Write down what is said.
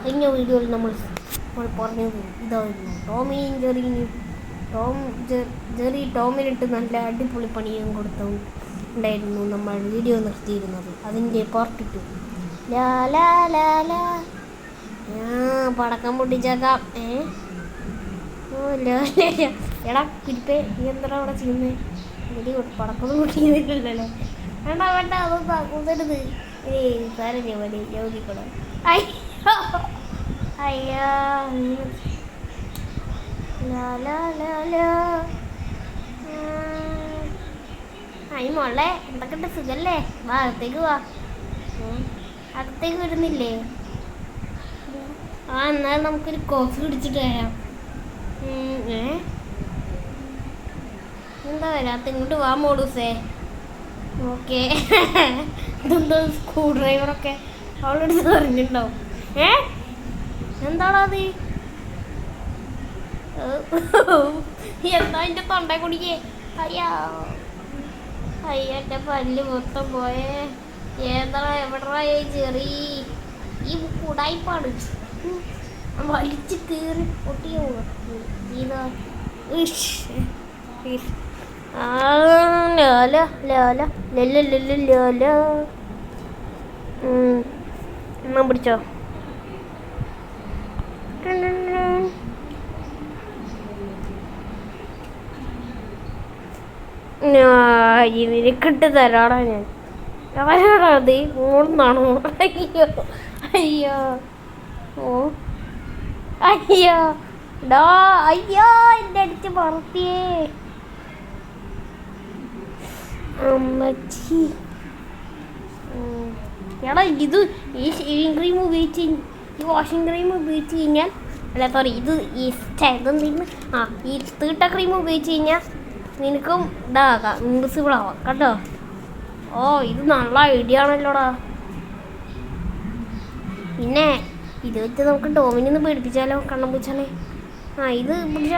കഴിഞ്ഞ വീഡിയോയിൽ നമ്മൾ പറഞ്ഞത് ഇതായിരുന്നു. ജെറി ടോമിനിട്ട് നല്ല അടിപൊളി പണിയും കൊടുത്തുണ്ടായിരുന്നു നമ്മൾ വീഡിയോ നിർത്തിയിരുന്നത്. അതിൻ്റെ പാർട്ട് 2. പടക്കം പൊട്ടിച്ചേക്കാം. എടാ കുരിപ്പേ, നീ എന്താ അവിടെ ചെയ്യുന്നേ? വെടി പടക്കം പൊട്ടിക്കുന്നില്ലല്ലോ. വേണ്ട അതൊന്നും കൂതരുത്. സാരല്ലേ മതി യോഗിക്കണം. അയ്യോ അയ്യ മോളെ, എന്തൊക്കെ സുഖല്ലേ? വാ അകത്തേക്ക് വാ. അകത്തേക്ക് വരുന്നില്ലേ? എന്നാൽ നമുക്കൊരു കോഫി കുടിച്ചിട്ട് വരാം. എന്താ വരാത്ത? ഇങ്ങോട്ട് വാ മോളൂസേ. ഓക്കെ. ഇതെന്തോ സ്ക്രൂ ഡ്രൈവറൊക്കെ അവളെടുത്ത് പറഞ്ഞിട്ടുണ്ടാവും. എന്താണോ അത്? എന്താ എൻ്റെ തൊണ്ട കുടിക്കേ? അയ്യോ എൻ്റെ പല്ല് മൊത്തം പോയേ. എവിടാ ചെറി ഈ കുടായിപ്പാണ്. വലിച്ച് കീറി പൊട്ടിയോ ഇതാ. എന്നാ പിടിച്ചോ. നിനക്കിട്ട് തരാടാ ഞാൻ. ആരാടാ അത്? മോളെന്നാണോ? അയ്യോ എൻ്റെ അടിച്ച് പറത്തിയേ അമ്മച്ചി. എടാ ഇത് ഈ ഷേവിങ് ക്രീം ഉപയോഗിച്ച് ഈ വാഷിംഗ് ക്രീം ഉപയോഗിച്ച് കഴിഞ്ഞാൽ അല്ല സോറി ഇത് ഈ ഇതെന്തെങ്കിലും ഈ തീട്ട ക്രീം ഉപയോഗിച്ച് കഴിഞ്ഞാൽ നിനക്കും ഇതാകാം, ഇൻവിസിബിൾ ആവാം കേട്ടോ. ഇത് നല്ല ഐഡിയ ആണല്ലോടാ. പിന്നെ ഇത് വെച്ച് നമുക്ക് ടോമിനെ ഒന്ന് പേടിപ്പിച്ചാലോ, കണ്ണം പൂച്ചാലേ. ഇത് പിടിച്ച